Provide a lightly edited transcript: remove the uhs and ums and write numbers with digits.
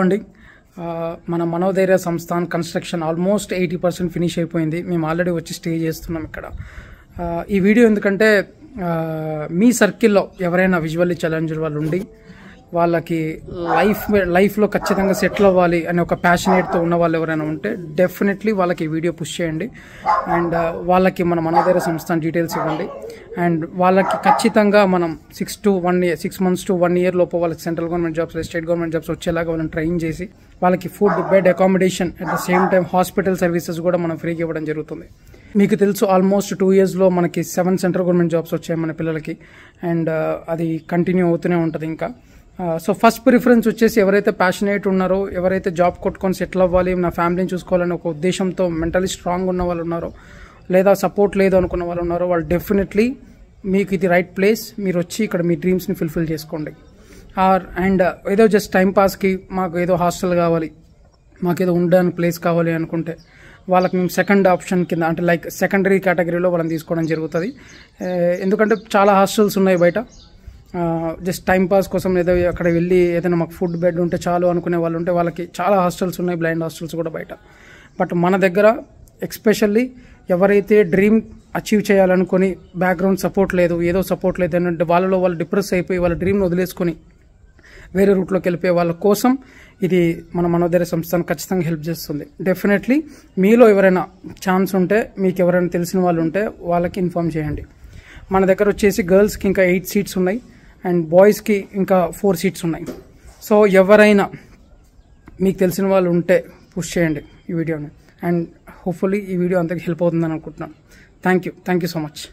అండి మన మనోధైర్య Samsthan construction almost 80% finish అయిపోయింది. మేము ఆల్రెడీ వచ్చి స్టే చేస్తున్నాం ఇక్కడ. ఈ వీడియో ఎందుకంటే మీ సర్కిల్లో ఎవరైనా విజువల్లీ ఛాలెంజ్డ్ వాళ్ళు ఉండి వాళ్ళకి లైఫ్లో ఖచ్చితంగా సెటిల్ అవ్వాలి అనే ఒక ప్యాషనేట్తో ఉన్న వాళ్ళు ఎవరైనా ఉంటే డెఫినెట్లీ వాళ్ళకి ఈ వీడియో పుష్ చేయండి. అండ్ వాళ్ళకి మన మనోధైర్య సంస్థ డీటెయిల్స్ ఇవ్వండి. అండ్ వాళ్ళకి ఖచ్చితంగా మనం 6 months to 1 year లోపు వాళ్ళకి central government jobs, state government jobs వచ్చేలాగా వాళ్ళని ట్రైన్ చేసి వాళ్ళకి food, bed, accommodation at the same time hospital services కూడా మనం ఫ్రీగా ఇవ్వడం జరుగుతుంది. మీకు తెలుసు ఆల్మోస్ట్ 2 yearsలో మనకి 7 సెంట్రల్ గవర్నమెంట్ జాబ్స్ వచ్చాయి మన పిల్లలకి. అండ్ అది కంటిన్యూ అవుతూనే ఉంటుంది ఇంకా. సో ఫస్ట్ ప్రిఫరెన్స్ వచ్చేసి ఎవరైతే ప్యాషనేట్ ఉన్నారో, ఎవరైతే జాబ్ కొట్టుకొని సెటిల్ అవ్వాలి, నా ఫ్యామిలీని చూసుకోవాలని ఒక ఉద్దేశంతో మెంటలీ స్ట్రాంగ్ ఉన్న వాళ్ళు ఉన్నారో, లేదా సపోర్ట్ లేదు అనుకున్న వాళ్ళు ఉన్నారో, వాళ్ళు డెఫినెట్లీ మీకు ఇది రైట్ ప్లేస్. మీరు వచ్చి ఇక్కడ మీ డ్రీమ్స్ని ఫుల్ఫిల్ చేసుకోండి. అండ్ ఏదో జస్ట్ టైంపాస్కి మాకు ఏదో హాస్టల్ కావాలి, మాకేదో ఉండడానికి ప్లేస్ కావాలి అనుకుంటే వాళ్ళకి మేము సెకండ్ ఆప్షన్ కింద, అంటే లైక్ సెకండరీ కేటగిరీలో వాళ్ళని తీసుకోవడం జరుగుతుంది. ఎందుకంటే చాలా హాస్టల్స్ ఉన్నాయి బయట. జస్ట్ టైంపాస్ కోసం ఏదో అక్కడ వెళ్ళి ఏదైనా మాకు ఫుడ్, బెడ్ ఉంటే చాలు అనుకునే వాళ్ళు ఉంటే వాళ్ళకి చాలా హాస్టల్స్ ఉన్నాయి, బ్లైండ్ హాస్టల్స్ కూడా బయట. బట్ మన దగ్గర ఎక్స్పెషల్లీ ఎవరైతే డ్రీమ్ అచీవ్ చేయాలనుకుని బ్యాక్గ్రౌండ్ సపోర్ట్ లేదు, ఏదో సపోర్ట్ లేదు అంటే వాళ్ళలో వాళ్ళు డిప్రెస్ అయిపోయి వాళ్ళ డ్రీమ్ని వదిలేసుకొని వేరే రూట్లోకి వెళ్ళిపోయే వాళ్ళ కోసం ఇది మన మనోధైర్య సంస్థను ఖచ్చితంగా హెల్ప్ చేస్తుంది. డెఫినెట్లీ మీలో ఎవరైనా ఛాన్స్ ఉంటే, మీకు ఎవరైనా తెలిసిన వాళ్ళు ఉంటే వాళ్ళకి ఇన్ఫార్మ్ చేయండి. మన దగ్గర వచ్చేసి గర్ల్స్కి ఇంకా 8 seats ఉన్నాయి అండ్ బాయ్స్కి ఇంకా 4 seats ఉన్నాయి. సో ఎవరైనా మీకు తెలిసిన వాళ్ళు ఉంటే పుష్ చేయండి ఈ వీడియోని. అండ్ హోప్ఫుల్లీ ఈ వీడియో అందరికి హెల్ప్ అవుతుందని అనుకుంటున్నాను. Thank you so much.